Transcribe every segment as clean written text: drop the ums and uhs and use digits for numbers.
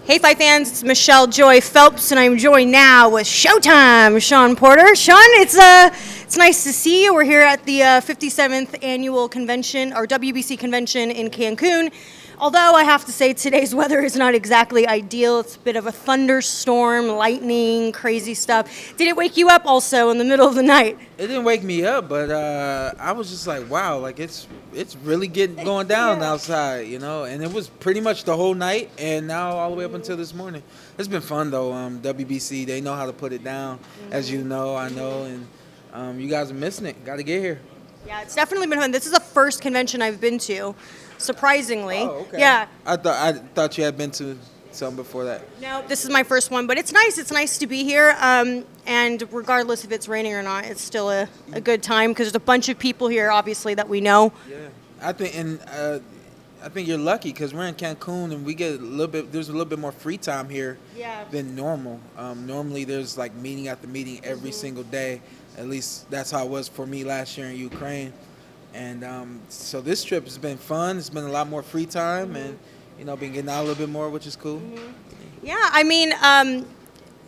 Hey, Fight fans, it's Michelle Joy Phelps, and I'm joined now with Showtime, Shawn Porter. Shawn, it's nice to see you. We're here at the 57th annual convention, or WBC convention in Cancun. Although I have to say today's weather is not exactly ideal. It's a bit of a thunderstorm, lightning, crazy stuff. Did it wake you up also in the middle of the night? It didn't wake me up, but I was just like, wow, like it's really getting going down outside, you know. And it was pretty much the whole night, and now all the way up until this morning. It's been fun though. WBC, they know how to put it down, as you know, I know, and you guys are missing it. Got to get here. Yeah, it's definitely been fun. This is the first convention I've been to, surprisingly. Oh, okay. Yeah. I thought you had been to some before that. No, this is my first one, but it's nice. It's nice to be here. And regardless if it's raining or not, it's still a good time because there's a bunch of people here, obviously, that we know. Yeah, I think you're lucky because we're in Cancun and we get there's a little bit more free time here than normal. Normally there's like meeting after meeting every single day. At least that's how it was for me last year in Ukraine. And so this trip has been fun. It's been a lot more free time and, you know, been getting out a little bit more, which is cool. Yeah, I mean,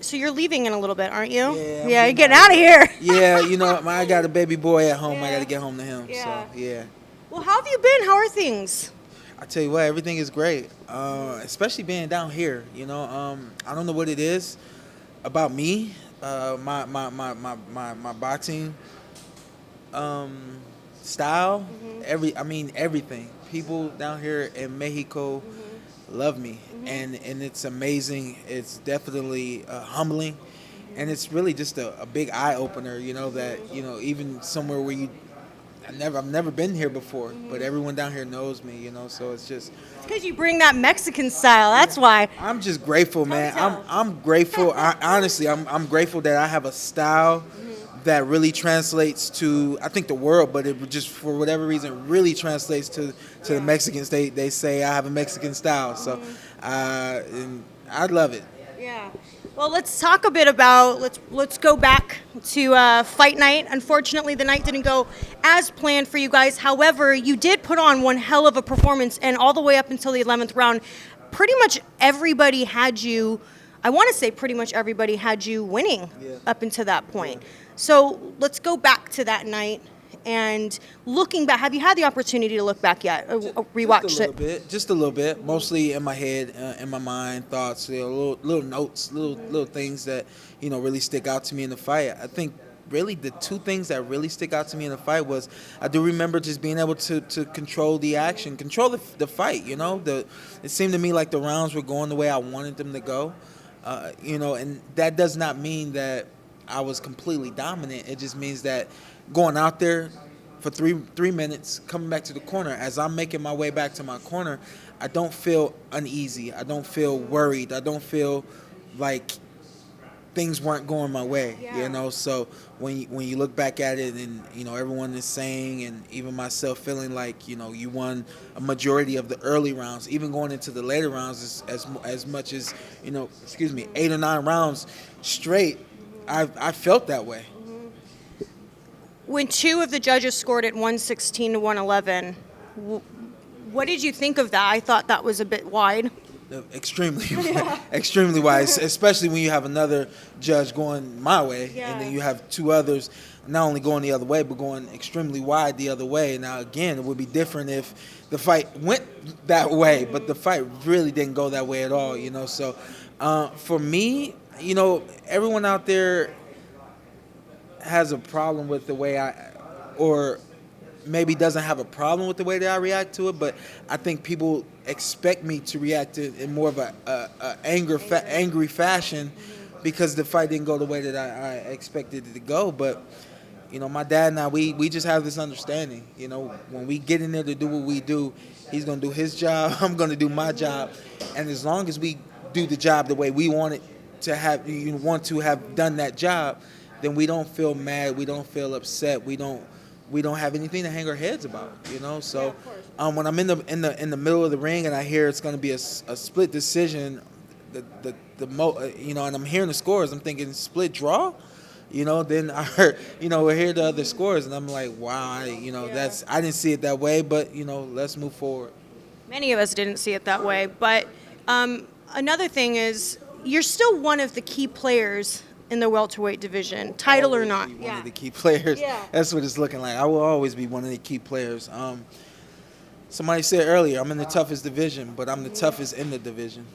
so you're leaving in a little bit, aren't you? Yeah, you're getting out of here. Yeah, you know, I got a baby boy at home. I got to get home to him. Yeah. So, yeah. Well, how have you been? How are things? I tell you what, everything is great, especially being down here. You know, I don't know what it is about me, my boxing style. Everything. People down here in Mexico love me, and it's amazing. It's definitely humbling, and it's really just a big eye opener. You know that even somewhere where I've never been here before, but everyone down here knows me, you know, so it's just... It's because you bring that Mexican style, that's why. I'm just grateful, man. I'm grateful. Honestly, I'm grateful that I have a style that really translates to, I think, the world, but it just, for whatever reason, really translates to the Mexicans. They say I have a Mexican style, so and I love it. Yeah. Well, let's talk a bit about, let's go back to fight night. Unfortunately, the night didn't go as planned for you guys. However, you did put on one hell of a performance, and all the way up until the 11th round, pretty much everybody had you, I want to say pretty much everybody had you winning up until that point. So let's go back to that night. And looking back, have you had the opportunity to look back yet? Rewatch it? Just a little bit. Mostly in my head, in my mind, thoughts, little notes, little things that, really stick out to me in the fight. I think really the two things that really stick out to me in the fight was I do remember just being able to control the action, control the fight, It seemed to me like the rounds were going the way I wanted them to go, and that does not mean that I was completely dominant. It just means that going out there for three minutes, coming back to the corner, as I'm making my way back to my corner, I don't feel uneasy. I don't feel worried. I don't feel like things weren't going my way, So when you look back at it and, everyone is saying, and even myself feeling like, you won a majority of the early rounds, even going into the later rounds as much as, 8 or 9 rounds straight, I felt that way. When two of the judges scored at 116 to 111, what did you think of that? I thought that was a bit wide. Extremely, extremely wide, especially when you have another judge going my way, and then you have two others not only going the other way, but going extremely wide the other way. Now, again, it would be different if the fight went that way, but the fight really didn't go that way at all, So for me, everyone out there has a problem with the way or maybe doesn't have a problem with the way that I react to it, but I think people expect me to react to it in more of a angry fashion because the fight didn't go the way that I expected it to go. But my dad and I, we just have this understanding. When we get in there to do what we do, he's gonna do his job, I'm gonna do my job, and as long as we do the job the way we want it to have, want to have done that job, then we don't feel mad, we don't feel upset, we don't have anything to hang our heads about, So when I'm in the middle of the ring and I hear it's going to be a split decision, and I'm hearing the scores, I'm thinking split draw, Then I heard, we hear the other scores, and I'm like, wow, I didn't see it that way, but let's move forward. Many of us didn't see it that way, but another thing is you're still one of the key players in the welterweight division, title or not. One of the key players. Yeah. That's what it's looking like. I will always be one of the key players. Somebody said earlier, I'm in the toughest division, but I'm the toughest in the division.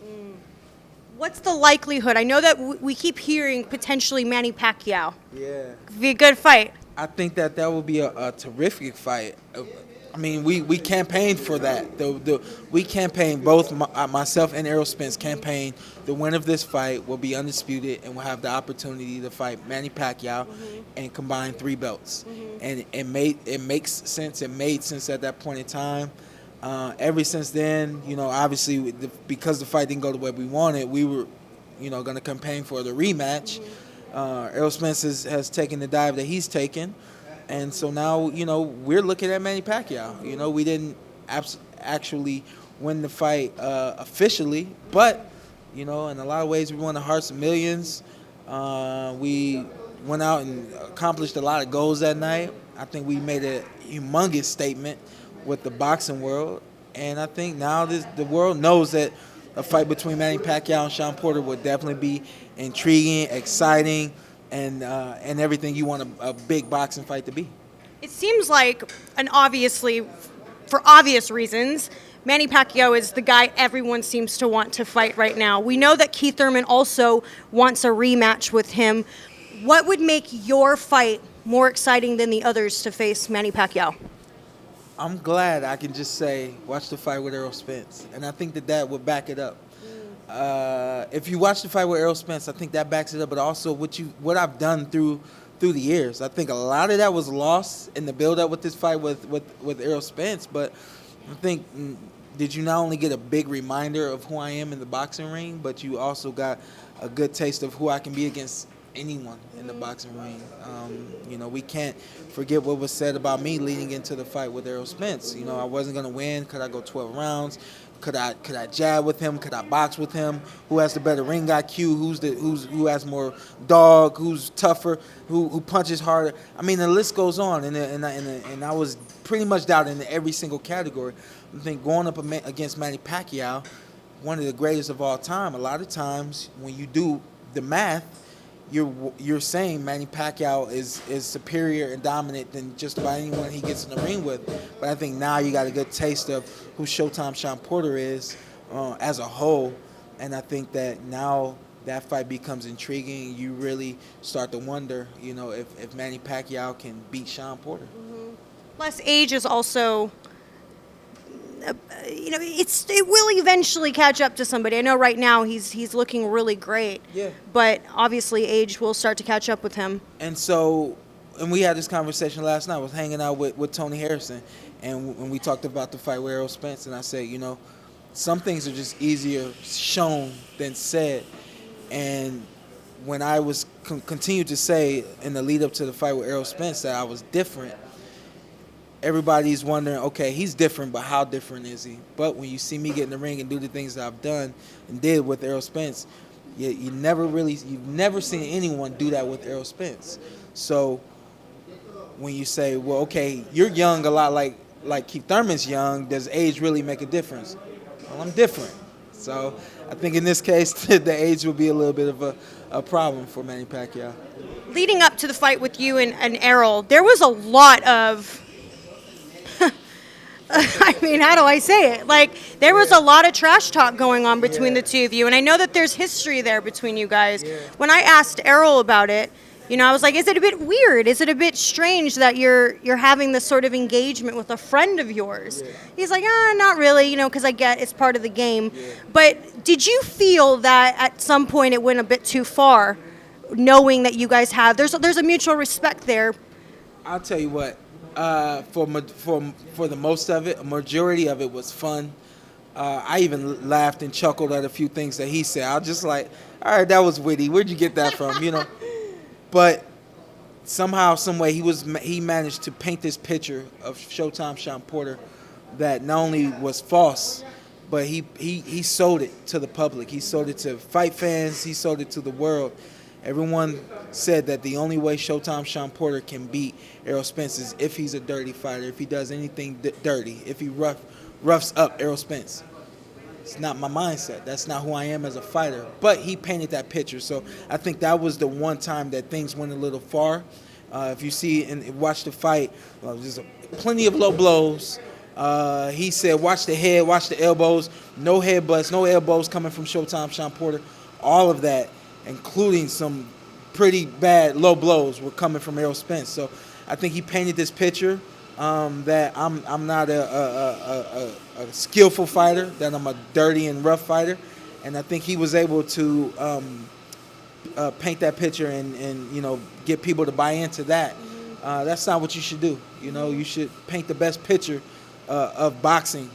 What's the likelihood? I know that we keep hearing potentially Manny Pacquiao. Yeah. Be a good fight. I think that will be a terrific fight. I mean, we campaigned for that. We campaigned, both myself and Errol Spence campaigned, the winner of this fight will be undisputed and will have the opportunity to fight Manny Pacquiao and combine 3 belts. And it makes sense. It made sense at that point in time. Ever since then, obviously because the fight didn't go the way we wanted, we were, going to campaign for the rematch. Errol Spence has taken the dive that he's taken. And so now, we're looking at Manny Pacquiao. We didn't actually win the fight officially, but, in a lot of ways, we won the hearts of millions. We went out and accomplished a lot of goals that night. I think we made a humongous statement with the boxing world. And I think now the world knows that a fight between Manny Pacquiao and Shawn Porter would definitely be intriguing, exciting, and everything you want a big boxing fight to be. It seems like, and obviously, for obvious reasons, Manny Pacquiao is the guy everyone seems to want to fight right now. We know that Keith Thurman also wants a rematch with him. What would make your fight more exciting than the others to face Manny Pacquiao? I'm glad I can just say, watch the fight with Errol Spence. And I think that would back it up. If you watch the fight with Errol Spence, I think that backs it up. But also what I've done through the years. I think a lot of that was lost in the build-up with this fight with Errol Spence. But I think, did you not only get a big reminder of who I am in the boxing ring, but you also got a good taste of who I can be against anyone in the boxing ring. We can't forget what was said about me leading into the fight with Errol Spence. I wasn't going to win. Could I go 12 rounds? Could I jab with him? Could I box with him? Who has the better ring IQ? Who has more dog? Who's tougher? Who punches harder? I mean, the list goes on, and I was pretty much doubted in every single category. I think going up against Manny Pacquiao, one of the greatest of all time, a lot of times when you do the math, you're saying Manny Pacquiao is superior and dominant than just about anyone he gets in the ring with. But I think now you got a good taste of who Showtime Shawn Porter is as a whole. And I think that now that fight becomes intriguing. You really start to wonder, if Manny Pacquiao can beat Shawn Porter. Plus, age is also... it will eventually catch up to somebody. I know right now he's looking really great. Yeah. But obviously age will start to catch up with him. And we had this conversation last night. I was hanging out with Tony Harrison, and when we talked about the fight with Errol Spence, and I said, some things are just easier shown than said. And when I was continued to say in the lead up to the fight with Errol Spence that I was different, everybody's wondering, okay, he's different, but how different is he? But when you see me get in the ring and do the things that I've done and did with Errol Spence, you've never seen anyone do that with Errol Spence. So when you say, well, okay, you're young a lot like Keith Thurman's young, does age really make a difference? Well, I'm different. So I think in this case, the age will be a little bit of a problem for Manny Pacquiao. Leading up to the fight with you and Errol, there was a lot of... I mean, how do I say it? There was a lot of trash talk going on between the two of you, and I know that there's history there between you guys. Yeah. When I asked Errol about it, I was like, is it a bit weird? Is it a bit strange that you're having this sort of engagement with a friend of yours? Yeah. He's like, not really, because I get it's part of the game. Yeah. But did you feel that at some point it went a bit too far, knowing that you guys have, there's a mutual respect there? I'll tell you what. For the most of it, a majority of it was fun. I even laughed and chuckled at a few things that he said. I was just like, all right, that was witty. Where'd you get that from? But somehow, some way, he managed to paint this picture of Showtime Shawn Porter that not only was false, but he sold it to the public. He sold it to fight fans. He sold it to the world. Everyone said that the only way Showtime Shawn Porter can beat Errol Spence is if he's a dirty fighter, if he does anything dirty, if he roughs up Errol Spence. It's not my mindset. That's not who I am as a fighter. But he painted that picture. So I think that was the one time that things went a little far. If you see and watch the fight, there's plenty of low blows. He said, watch the head, watch the elbows. No headbutts, no elbows coming from Showtime, Shawn Porter. All of that, including some pretty bad low blows, were coming from Errol Spence. So I think he painted this picture that I'm not a skillful fighter, that I'm a dirty and rough fighter. And I think he was able to paint that picture and get people to buy into that. That's not what you should do. You should paint the best picture of boxing.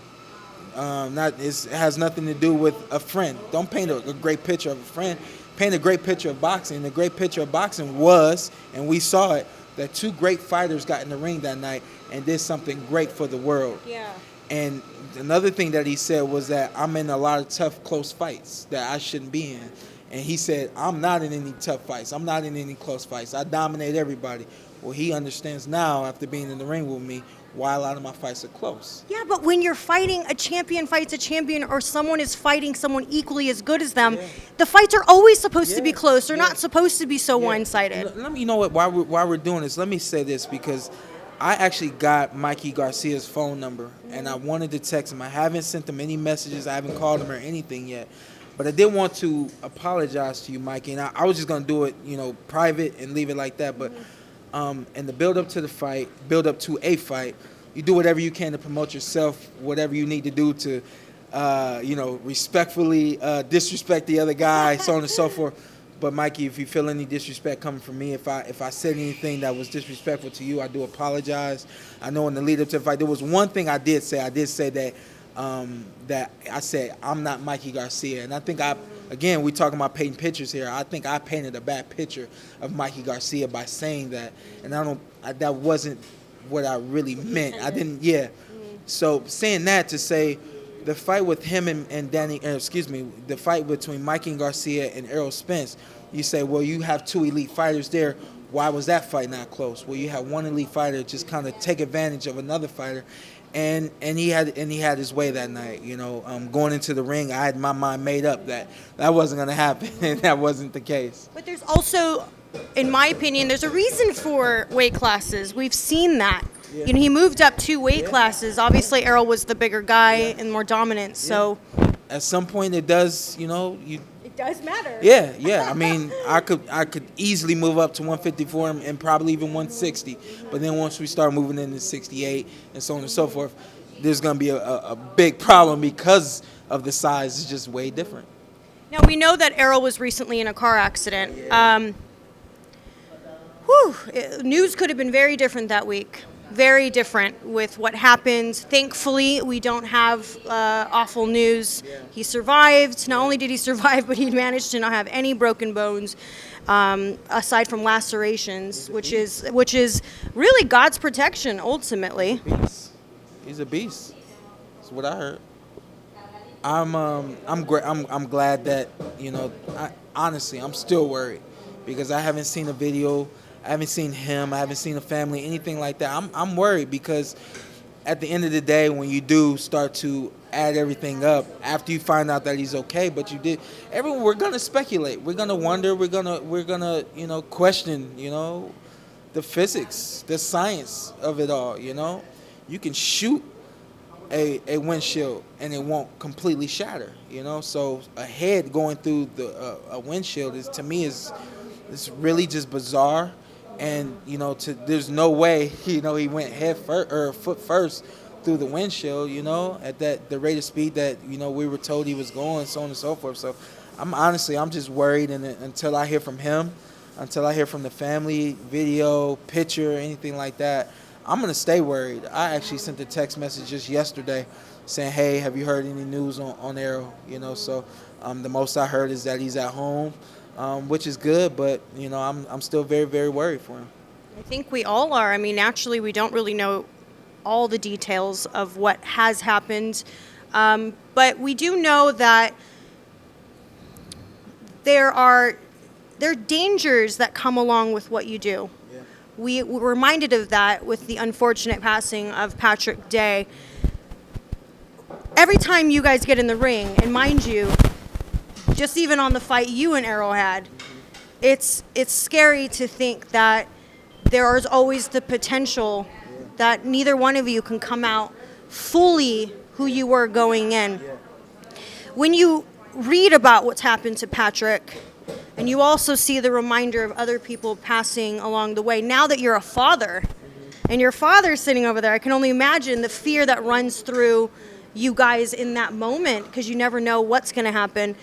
It has nothing to do with a friend. Don't paint a great picture of a friend. Paint a great picture of boxing. The great picture of boxing was, and we saw it, that two great fighters got in the ring that night and did something great for the world. Yeah. And another thing that he said was that I'm in a lot of tough, close fights that I shouldn't be in. And he said, I'm not in any tough fights. I'm not in any close fights. I dominate everybody. Well, he understands now, after being in the ring with me, why a lot of my fights are close. Yeah, but when you're fighting, a champion fights a champion, or someone is fighting someone equally as good as them, the fights are always supposed to be close. They're not supposed to be so one-sided. Let me, you know what, while we're doing this, let me say this, because I actually got Mikey Garcia's phone number, and I wanted to text him. I haven't sent him any messages. I haven't called him or anything yet. But I did want to apologize to you, Mikey, and I was just going to do it, private and leave it like that. But in the build-up to the fight, build-up to a fight, you do whatever you can to promote yourself, whatever you need to do to, respectfully disrespect the other guy, so on and so forth. But Mikey, if you feel any disrespect coming from me, if I said anything that was disrespectful to you, I do apologize. I know in the lead-up to the fight, there was one thing I did say. I did say that I said I'm not Mikey Garcia, and I think again, we talking about painting pictures here. I think I painted a bad picture of Mikey Garcia by saying that, and that wasn't what I really meant. I didn't. Yeah. So saying that to say, the fight with him and the fight between Mikey Garcia and Errol Spence, you say, well, you have two elite fighters there. Why was that fight not close? Well, you had one elite fighter just kind of take advantage of another fighter. And he had his way that night. Going into the ring, I had my mind made up that wasn't going to happen, and that wasn't the case. But there's also, in my opinion, there's a reason for weight classes. We've seen that. Yeah. He moved up 2 weight classes. Obviously, Errol was the bigger guy and more dominant. So at some point, it does. It does matter. Yeah. I mean, I could easily move up to 154 and probably even 160. But then once we start moving into 68 and so on and so forth, there's going to be a big problem because of the size. It's just way different. Now, we know that Errol was recently in a car accident. News could have been very different that week. Very different with what happened. Thankfully, we don't have awful news. He survived. Not only did he survive, but he managed to not have any broken bones, aside from lacerations, which is really God's protection ultimately. He's a beast. That's what I heard. I'm glad that honestly, I'm still worried because I haven't seen a video. I haven't seen him. I haven't seen a family, anything like that. I'm worried because at the end of the day, when you do start to add everything up, after you find out that he's okay, but you did, we're gonna speculate. We're gonna wonder. We're gonna question. The physics, the science of it all. You can shoot a windshield and it won't completely shatter. So a head going through a windshield to me is really just bizarre. And there's no way he went head first or foot first through the windshield, at the rate of speed that we were told he was going, so on and so forth. So I'm just worried, and until I hear from him, until I hear from the family, video, picture, anything like that, I'm gonna stay worried. I actually sent a text message just yesterday saying, hey, have you heard any news on Errol? So the most I heard is that he's at home. Which is good, but I'm still very, very worried for him. I think we all are. I mean, naturally, we don't really know all the details of what has happened, but we do know that there are dangers that come along with what you do. Yeah. We were reminded of that with the unfortunate passing of Patrick Day. every time you guys get in the ring, and mind you, just even on the fight you and Errol had, it's scary to think that there is always the potential that neither one of you can come out fully who you were going in. When you read about what's happened to Patrick, and you also see the reminder of other people passing along the way, now that you're a father, and your father's sitting over there, I can only imagine the fear that runs through you guys in that moment, because you never know what's going to happen.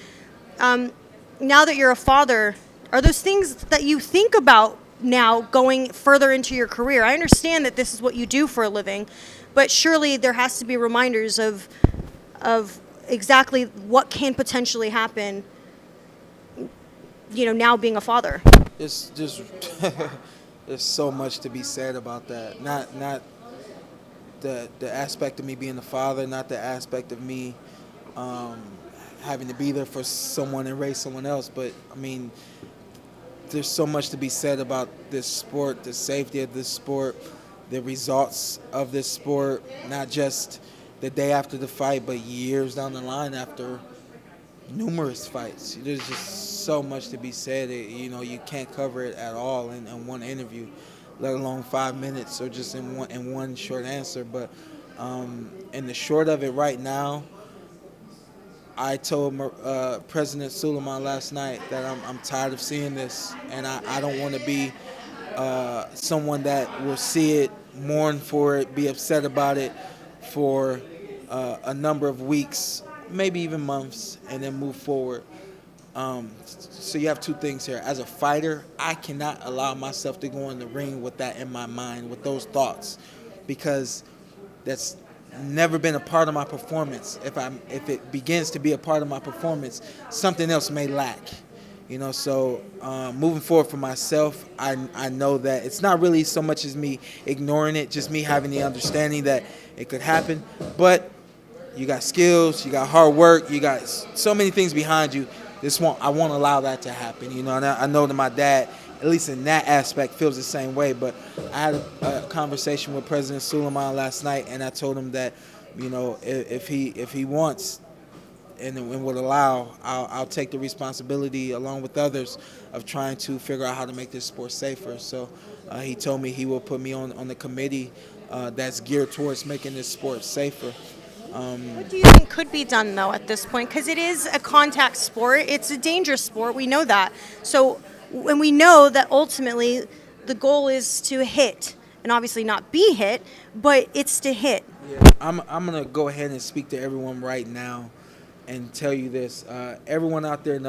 Now that you're a father, are those things that you think about now going further into your career? I understand that this is what you do for a living, but surely there has to be reminders of exactly what can potentially happen, now being a father. It's just there's so much to be said about that. Not the aspect of me being a father, not the aspect of me having to be there for someone and raise someone else, but I mean, there's so much to be said about this sport, the safety of this sport, the results of this sport, not just the day after the fight, but years down the line after numerous fights. There's just so much to be said. You can't cover it at all in one interview, let alone 5 minutes or just in one short answer. But in the short of it right now, I told President Suleiman last night that I'm tired of seeing this, and I don't want to be someone that will see it, mourn for it, be upset about it for a number of weeks, maybe even months, and then move forward. So you have two things here. As a fighter, I cannot allow myself to go in the ring with that in my mind, with those thoughts, because that's never been a part of my performance. If it begins to be a part of my performance, something else may lack. So moving forward for myself, I know that it's not really so much as me ignoring it, just me having the understanding that it could happen. But you got skills, you got hard work, you got so many things behind you. I won't allow that to happen. And I know that my dad, at least in that aspect, feels the same way. But I had a conversation with President Suleiman last night, and I told him that, if he wants and would allow, I'll take the responsibility along with others of trying to figure out how to make this sport safer. So he told me he will put me on the committee that's geared towards making this sport safer. What do you think could be done, though, at this point? Because it is a contact sport. It's a dangerous sport. We know that. So, and we know that ultimately the goal is to hit, and obviously not be hit, but it's to hit. Yeah. I'm going to go ahead and speak to everyone right now and tell you this. Everyone out there,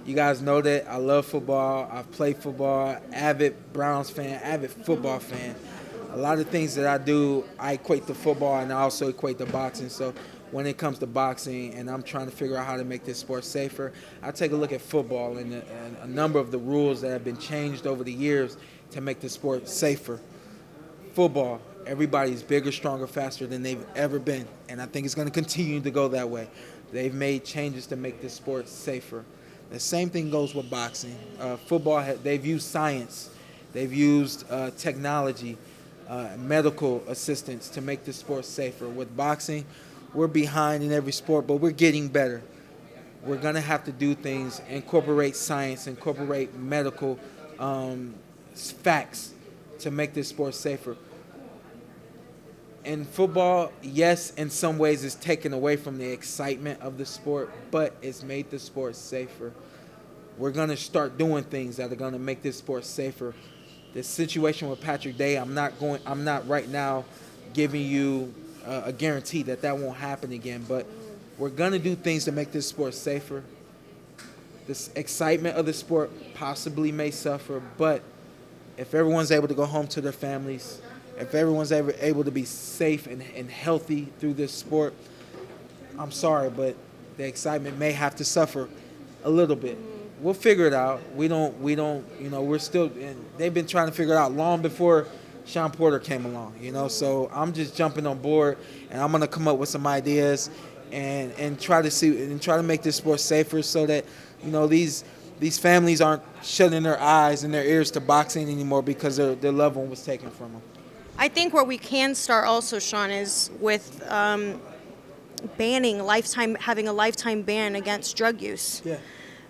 you guys know that I love football. I've played football, avid Browns fan, avid football fan. A lot of things that I do, I equate to football, and I also equate to boxing. So when it comes to boxing and I'm trying to figure out how to make this sport safer, I take a look at football and a number of the rules that have been changed over the years to make the sport safer. Football, everybody's bigger, stronger, faster than they've ever been, and I think it's going to continue to go that way. They've made changes to make this sport safer. The same thing goes with boxing. Football, they've used science. They've used technology, medical assistance to make the sport safer. With boxing, we're behind in every sport, but we're getting better. We're going to have to do things, incorporate science, incorporate medical facts to make this sport safer. In football, yes, in some ways it's taken away from the excitement of the sport, but it's made the sport safer. We're going to start doing things that are going to make this sport safer. The situation with Patrick Day, I'm not right now giving you a guarantee that won't happen again, but we're going to do things to make this sport safer. This excitement of the sport possibly may suffer, but if everyone's able to go home to their families, if everyone's able to be safe and healthy through this sport, I'm sorry, but the excitement may have to suffer a little bit. We'll figure it out. We're still, and they've been trying to figure it out long before SHAWN Porter came along, so I'm just jumping on board, and I'm going to come up with some ideas and try to make this sport safer so that, these families aren't shutting their eyes and their ears to boxing anymore because their loved one was taken from them. I think where we can start also, Shawn, is with banning having a lifetime ban against drug use. Yeah.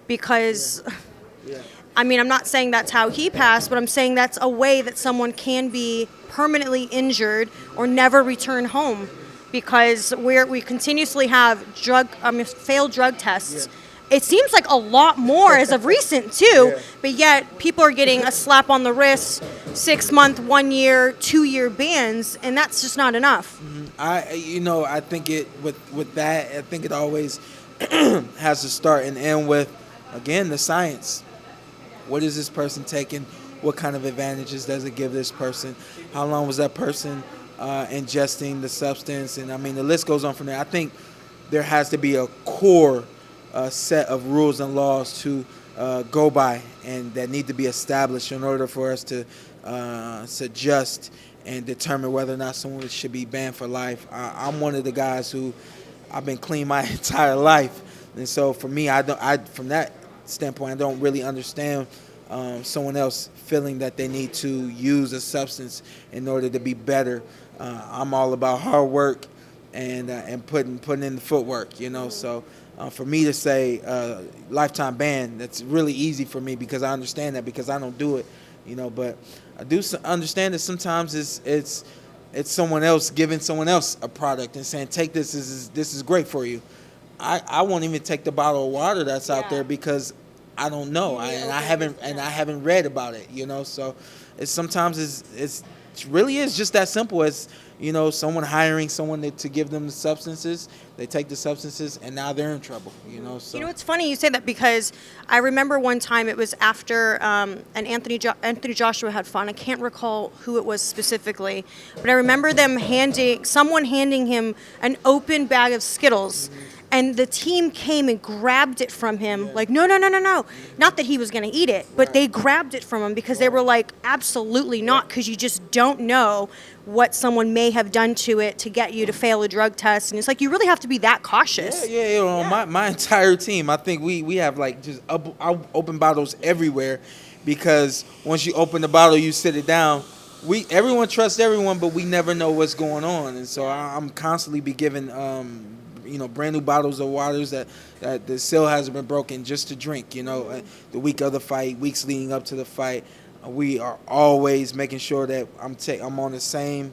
Because, Yeah. I mean, I'm not saying that's how he passed, but I'm saying that's a way that someone can be permanently injured or never return home, because we continuously have failed drug tests. Yeah. It seems like a lot more as of recent too, Yeah. but yet people are getting a slap on the wrist, 6 month, 1 year, 2 year bans, and that's just not enough. I think with that, I think it always has to start and end with, again, the science. What is this person taking? What kind of advantages does it give this person? How long was that person ingesting the substance? And I mean, the list goes on from there. I think there has to be a core set of rules and laws to go by, and that need to be established in order for us to suggest and determine whether or not someone should be banned for life. I'm one of the guys who I've been clean my entire life, and so for me, from that standpoint, I don't really understand someone else feeling that they need to use a substance in order to be better. I'm all about hard work and putting in the footwork, So for me to say lifetime ban, that's really easy for me because I understand that, because I don't do it, But I do understand that sometimes it's someone else giving someone else a product and saying, take this is great for you. I won't even take the bottle of water that's out there because I don't know, I haven't read about it, So it really is just that simple as someone hiring someone to give them the substances. They take the substances and now they're in trouble, So It's funny you say that, because I remember one time it was after and Anthony Joshua had fought. I can't recall who it was specifically, but I remember someone handing him an open bag of Skittles. And the team came and grabbed it from him, like, no. Not that he was going to eat it, but they grabbed it from him because they were like, absolutely not, because you just don't know what someone may have done to it to get you to fail a drug test. And it's like, you really have to be that cautious. My entire team, I think we have like just open bottles everywhere, because once you open the bottle, you sit it down. Everyone trusts everyone, but we never know what's going on. And so I'm constantly be given brand new bottles of waters that the seal hasn't been broken just to drink, the week of the fight, weeks leading up to the fight. We are always making sure that I'm on the same,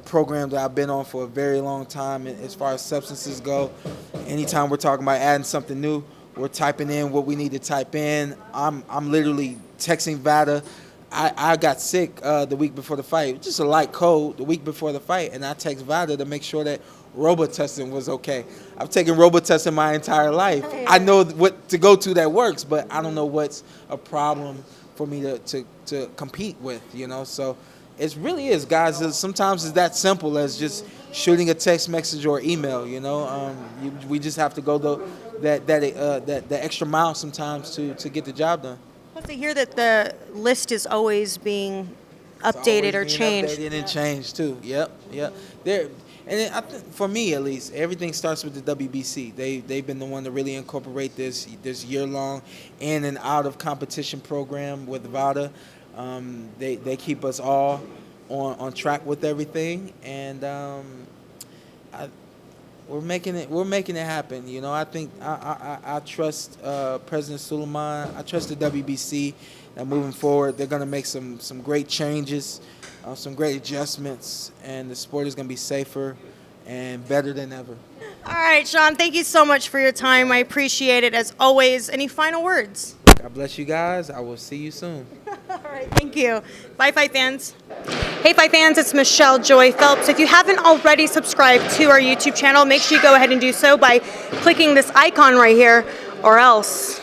program that I've been on for a very long time as far as substances go. Anytime we're talking about adding something new, we're typing in what we need to type in. I'm literally texting Vada. I got sick the week before the fight, just a light cold the week before the fight, and I text Vada to make sure that Robitussin was okay. I've taken Robitussin my entire life. I know what to go to that works, but I don't know what's a problem for me to compete with, So it really is, guys. Sometimes it's that simple as just shooting a text message or email, We just have to go the extra mile sometimes to get the job done. Plus, I hear that the list is always being updated or changed. Updated and changed too. Yep. And I think, for me at least, everything starts with the WBC. They've been the one to really incorporate this year-long in and out of competition program with VADA. They keep us all on track with everything, and we're making it happen. I think I trust President Suleiman. I trust the WBC. And moving forward, they're going to make some great changes, some great adjustments, and the sport is going to be safer and better than ever. All right, Shawn, thank you so much for your time. I appreciate it as always. Any final words? God bless you guys. I will see you soon. All right, thank you. Bye, Fight fans. Hey, Fight fans, it's Michelle Joy Phelps. If you haven't already subscribed to our YouTube channel, make sure you go ahead and do so by clicking this icon right here, or else